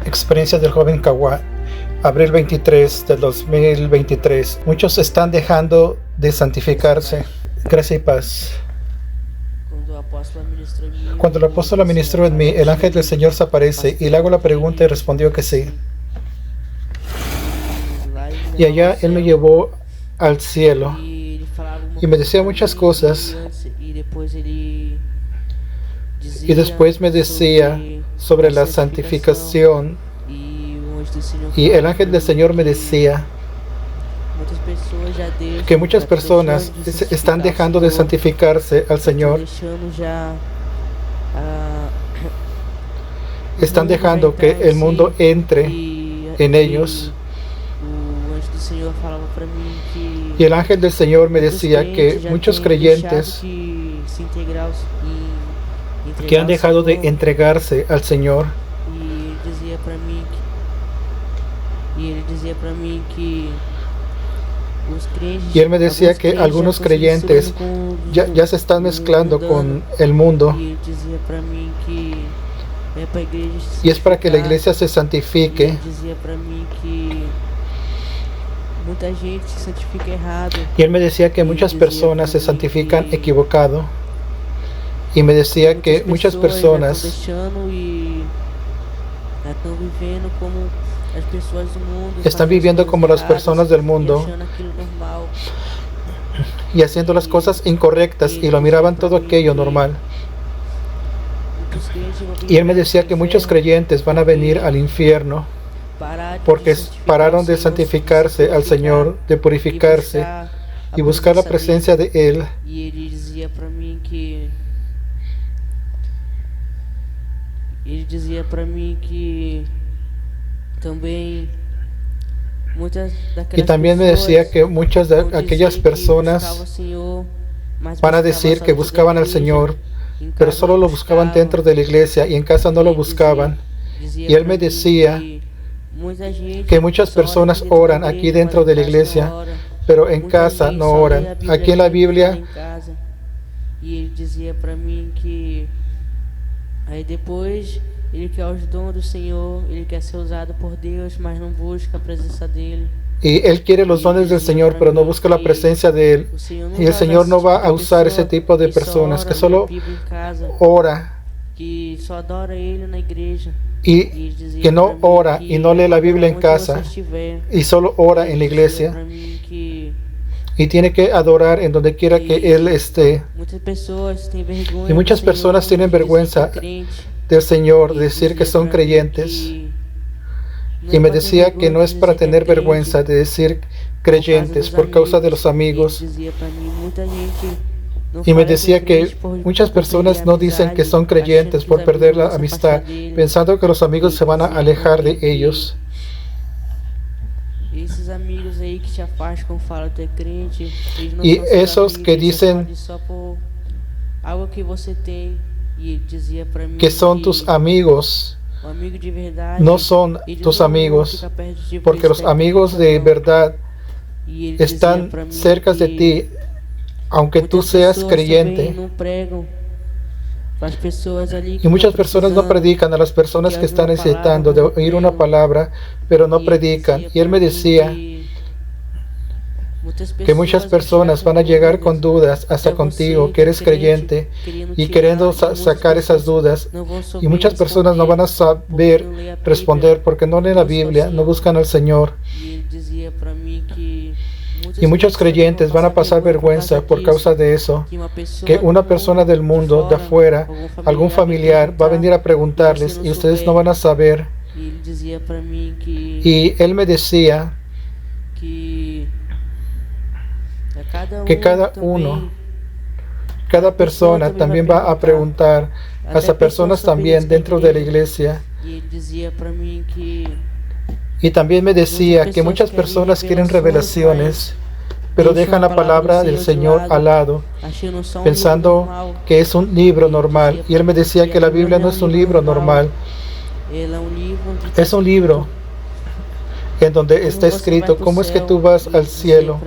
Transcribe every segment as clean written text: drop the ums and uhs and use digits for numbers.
Experiencia del joven Kawa, abril 23 del 2023. Muchos están dejando de santificarse. Gracia y paz. Cuando el apóstol ministró en mí, el ángel del Señor se aparece y le hago la pregunta y respondió que sí. Y allá él me llevó al cielo y me decía muchas cosas. Y después me decía sobre la santificación. Y el ángel del Señor me decía que muchas personas están dejando de santificarse al Señor. Están dejando que el mundo entre en ellos. Y el ángel del Señor me decía que muchos creyentes que han dejado de entregarse al Señor. Y él me decía que algunos creyentes ya se están mezclando con el mundo. Y es para que la iglesia se santifique. Y él me decía que muchas personas se santifican equivocado. Y me decía que muchas personas están viviendo como las personas del mundo y haciendo las cosas incorrectas y lo miraban todo aquello normal. Y él me decía que muchos creyentes van a venir al infierno porque pararon de santificarse al Señor, de purificarse y buscar la presencia de Él. Y también me decía que muchas de aquellas personas van a decir que buscaban al Señor, pero solo lo buscaban dentro de la iglesia y en casa no lo buscaban. Y él me decía que muchas personas oran aquí dentro de la iglesia, pero en casa no oran. Aquí en la Biblia ele quer os dons do Senhor, ele quer ser usado por Deus, mas não busca a presença dele. Y él quiere los dones del Señor, pero no busca la presencia de Él. Y el Señor no va a usar ese tipo de personas que solo ora y que no ora y no lee la Biblia en casa y solo ora en la iglesia. Y tiene que adorar en donde quiera que Él esté. Y muchas personas tienen vergüenza del Señor, decir que son creyentes. Y me decía que no es para tener vergüenza de decir creyentes por causa de los amigos. Y me decía que muchas personas no dicen que son creyentes por perder la amistad, pensando que los amigos se van a alejar de ellos. Y esos que dicen que son tus amigos no son tus amigos, porque los amigos de verdad están cerca de ti, aunque tú seas creyente. Y muchas personas no predican a las personas que están necesitando de oír una palabra, pero no predican. Y él me decía que muchas personas van a llegar con dudas hasta contigo, que eres creyente, y queriendo sacar esas dudas. Y muchas personas no van a saber responder porque no leen la Biblia, no buscan al Señor. Y muchos creyentes van a pasar vergüenza por causa de eso, que una persona del mundo, de afuera, algún familiar, va a venir a preguntarles y ustedes no van a saber. Y él me decía que cada persona también va a preguntar, hasta personas también dentro de la iglesia. Y también me decía que muchas personas quieren revelaciones, pero dejan la palabra del Señor al lado, pensando que es un libro normal. Y él me decía que la Biblia no es un libro normal, es un libro en donde está escrito cómo es que tú vas al cielo.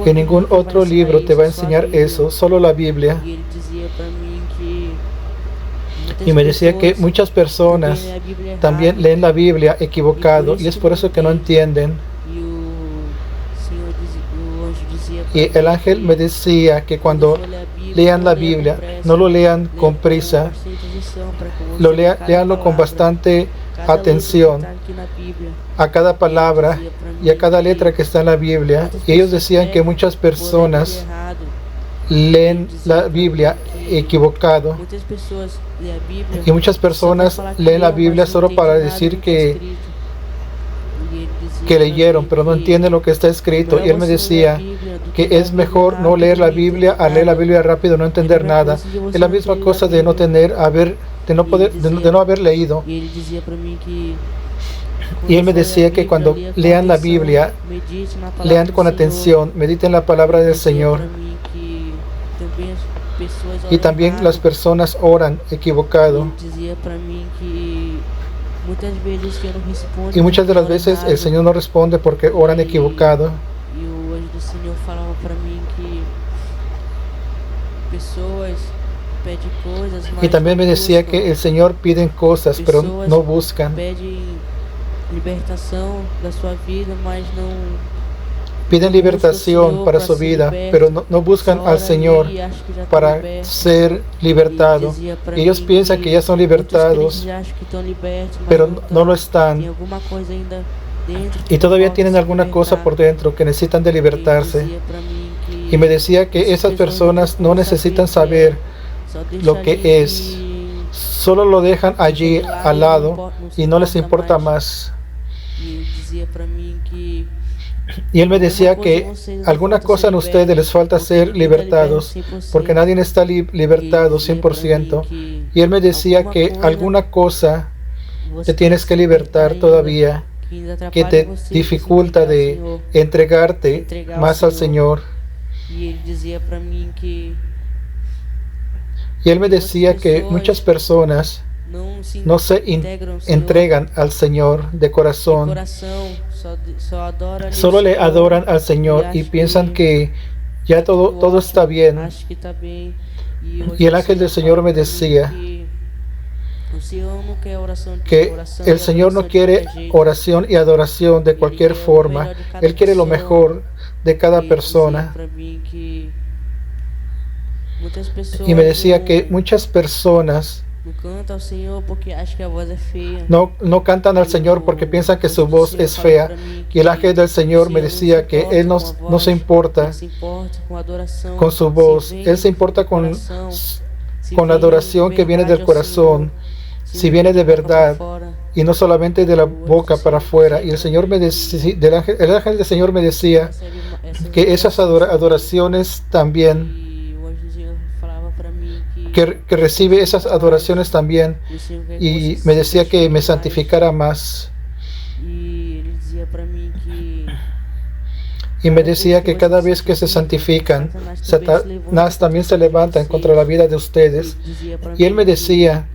Que ningún otro libro te va a enseñar eso, solo la Biblia. Y me decía que muchas personas también leen la Biblia equivocado y es por eso que no entienden. Y el ángel me decía que cuando lean la Biblia, no lo lean con prisa, leanlo con bastante atención a cada palabra y a cada letra que está en la Biblia. Y ellos decían que muchas personas leen la Biblia equivocado y muchas personas leen la Biblia solo para decir que leyeron, pero no entienden lo que está escrito. Y él me decía que es mejor no leer la Biblia a leer la Biblia rápido, no entender nada. Es la misma cosa de no haber leído. Y él me decía que cuando lean la Biblia, lean con atención, mediten la palabra del Señor. Y también las personas oran equivocado. Y muchas de las veces el Señor no responde porque oran equivocado. Y también me decía que el Señor pide cosas, pero no buscan. Piden libertación para su vida, pero no buscan al Señor para ser libertado. Ellos piensan que ya son libertados, pero no lo están. Y todavía tienen alguna cosa por dentro que necesitan de libertarse. Y me decía que esas personas no necesitan saber lo que es. Solo lo dejan allí al lado y no les importa más. Y él me decía que alguna cosa en ustedes les falta ser libertados, porque nadie está libertado 100%. Y él me decía que alguna cosa te tienes que libertar todavía, que te dificulta de entregarte más al Señor. Y él me decía que muchas personas no se entregan al Señor de corazón, solo le adoran al Señor y piensan que ya todo está bien. Y el ángel del Señor me decía que el Señor no quiere oración y adoración de cualquier forma. Él quiere lo mejor de cada persona. Y me decía que muchas personas no cantan al Señor porque piensan que su voz es fea. Y el ángel del Señor me decía que Él no se importa con su voz. Él se importa con la adoración que viene del corazón, si viene de verdad y no solamente de la boca para afuera. Y el Señor me decía, el ángel del Señor me decía que esas adoraciones también, que recibe esas adoraciones también, y me decía que me santificara más. Y me decía que cada vez que se santifican, Satanás también se levanta contra la vida de ustedes. Y él me decía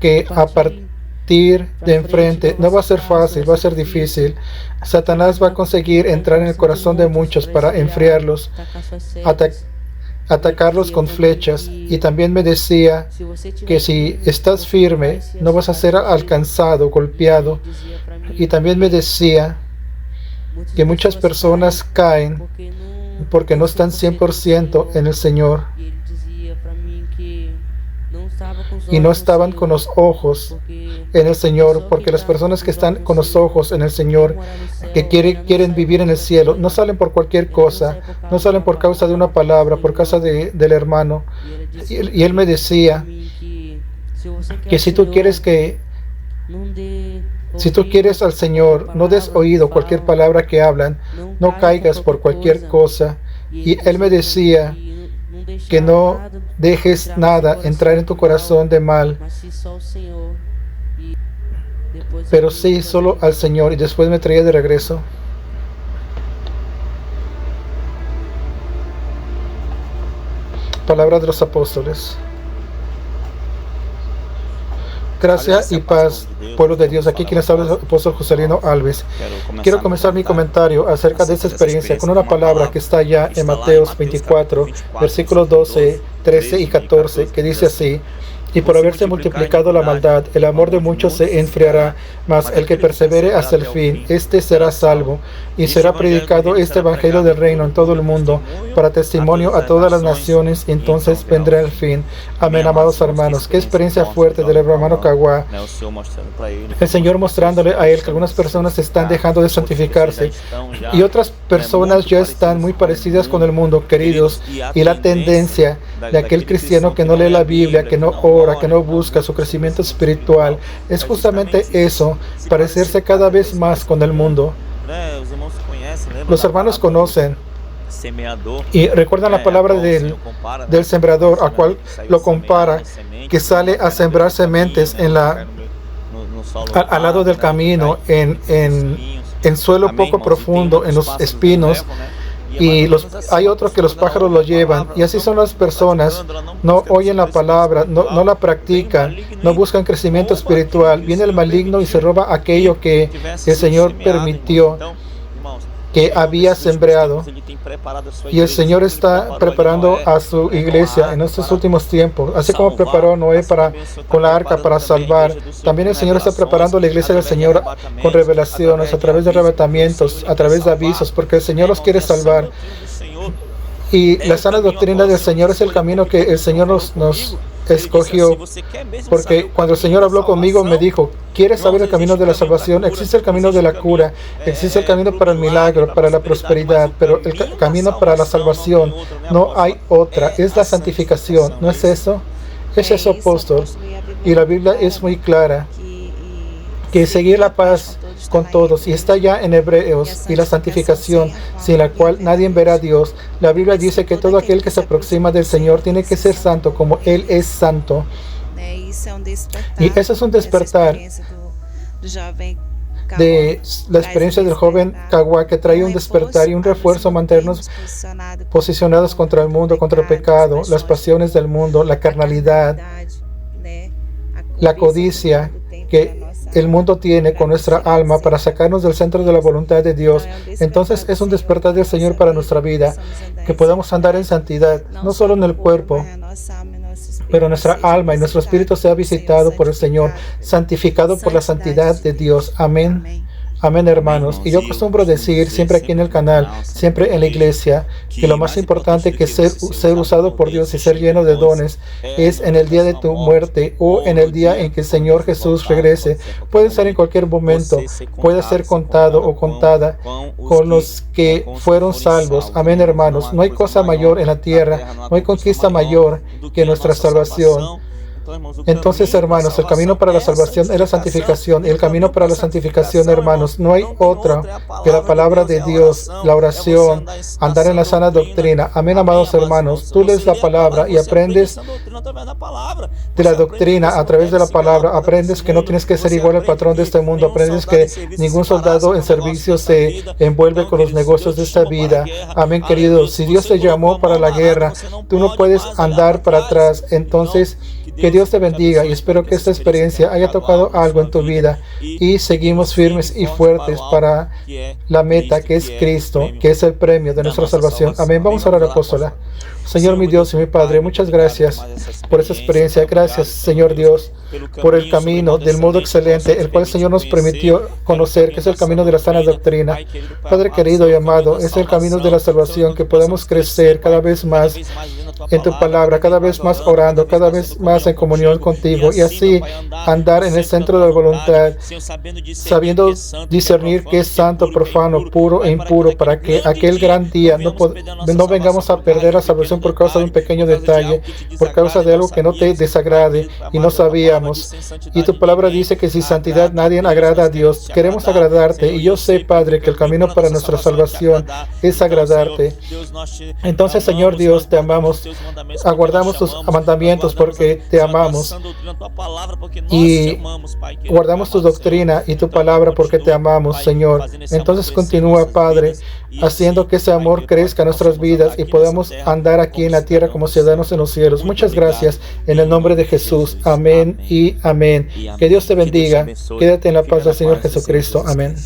que a partir de enfrente no va a ser fácil, va a ser difícil. Satanás va a conseguir entrar en el corazón de muchos para enfriarlos, atacarlos con flechas. Y también me decía que si estás firme no vas a ser alcanzado, golpeado. Y también me decía que muchas personas caen porque no están 100% en el Señor y no estaban con los ojos en el Señor, porque las personas que están con los ojos en el Señor, que quieren vivir en el cielo, no salen por cualquier cosa, no salen por causa de una palabra, por causa del hermano. Y él me decía que si tú quieres al Señor, no des oído a cualquier palabra que hablan, no caigas por cualquier cosa. Y él me decía que no dejes nada entrar en tu corazón de mal, pero sí solo al Señor. Y después me traía de regreso. Palabra de los apóstoles. Gracias y paz, pueblo de Dios. Aquí quien les habla es el apóstol Juscelino Alves. Quiero comenzar mi comentario acerca de esta experiencia con una palabra que está ya en Mateos 24, versículos 12, 13 y 14, que dice así: Y por haberse multiplicado la maldad, el amor de muchos se enfriará, mas el que persevere hasta el fin, este será salvo. Y será predicado este evangelio del reino en todo el mundo, para testimonio a todas las naciones, y entonces vendrá el fin. Amén, amados hermanos. Qué experiencia fuerte del hermano Kawa. El Señor mostrándole a él que algunas personas están dejando de santificarse, y otras personas ya están muy parecidas con el mundo, queridos, y la tendencia de aquel cristiano que no lee la Biblia, que no ora, que no busca su crecimiento espiritual, es justamente eso, parecerse cada vez más con el mundo. Los hermanos conocen y recuerdan la palabra del sembrador, a cual lo compara, que sale a sembrar sementes al lado del camino, en suelo poco profundo, en los espinos. Y hay otros que los pájaros lo llevan, y así son las personas. No oyen la palabra, no la practican, no buscan crecimiento espiritual. Viene el maligno y se roba aquello que el Señor permitió, que había sembrado. Y el Señor está preparando a su iglesia en estos últimos tiempos, así como preparó a Noé con la arca para salvar. También el Señor está preparando la iglesia del Señor con revelaciones, a través de arrebatamientos, a través de avisos, porque el Señor los quiere salvar. Y la sana doctrina del Señor es el camino que el Señor nos escogió, porque cuando el Señor habló conmigo me dijo: ¿quieres saber el camino de la salvación? Existe el camino de la cura, existe el camino para el milagro, para la prosperidad, pero el camino para la salvación no hay otra, es la santificación. ¿No es eso? Es eso, apóstol. Y la Biblia es muy clara, que seguir la paz con todos, y está ya en Hebreos, y la santificación, sin la cual nadie verá a Dios. La Biblia dice que todo aquel que se aproxima del Señor tiene que ser santo como Él es santo. Y eso es un despertar de la experiencia del joven Kawa, que trae un despertar y un refuerzo a mantenernos posicionados contra el mundo, contra el pecado, las pasiones del mundo, la carnalidad, la codicia que el mundo tiene con nuestra alma, para sacarnos del centro de la voluntad de Dios. Entonces es un despertar del Señor para nuestra vida, que podamos andar en santidad, no solo en el cuerpo, pero nuestra alma y nuestro espíritu sea visitado por el Señor, santificado por la santidad de Dios. Amén. Amén, hermanos. Y yo acostumbro decir siempre aquí en el canal, siempre en la iglesia, que lo más importante que ser usado por Dios y ser lleno de dones es en el día de tu muerte, o en el día en que el Señor Jesús regrese. Puede ser en cualquier momento, puede ser contado o contada con los que fueron salvos. Amén, hermanos. No hay cosa mayor en la tierra, no hay conquista mayor que nuestra salvación. Entonces, hermanos, el camino para la salvación es la santificación. Y el camino para la santificación, hermanos, no hay otra que la palabra de Dios, la oración, andar en la sana doctrina. Amén, amados hermanos. Tú lees la palabra y aprendes de la doctrina a través de la palabra. Aprendes que no tienes que ser igual al patrón de este mundo. Aprendes que ningún soldado en servicio se envuelve con los negocios de esta vida. Amén, queridos. Si Dios te llamó para la guerra, tú no puedes andar para atrás. Entonces, que Dios te bendiga, y espero que esta experiencia haya tocado algo en tu vida, y seguimos firmes y fuertes para la meta, que es Cristo, que es el premio de nuestra salvación. Amén. Vamos a orar, apóstola. Señor, mi Dios y mi Padre, muchas gracias por esta experiencia. Gracias, Señor Dios, por el camino del modo excelente, el cual el Señor nos permitió conocer, que es el camino de la sana doctrina. Padre querido y amado, es el camino de la salvación, que podamos crecer cada vez más en tu palabra, cada vez más orando, cada vez más en comunión contigo, y así andar en el centro de la voluntad, sabiendo discernir qué es santo, profano, puro e impuro, para que aquel gran día no vengamos a perder la salvación por causa de un pequeño detalle, por causa de algo que no te desagrade y no sabíamos. Y tu palabra dice que sin santidad nadie agrada a Dios. Queremos agradarte, y yo sé, Padre, que el camino para nuestra salvación es agradarte. Entonces, Señor Dios, te amamos, aguardamos tus mandamientos porque te amamos, y guardamos tu doctrina y tu palabra porque te amamos, Señor. Entonces continúa, Padre, haciendo que ese amor crezca en nuestras vidas y podamos andar aquí en la tierra como ciudadanos en los cielos. Muchas gracias, en el nombre de Jesús. Amén y amén. Que Dios te bendiga. Quédate en la paz del Señor Jesucristo. Amén.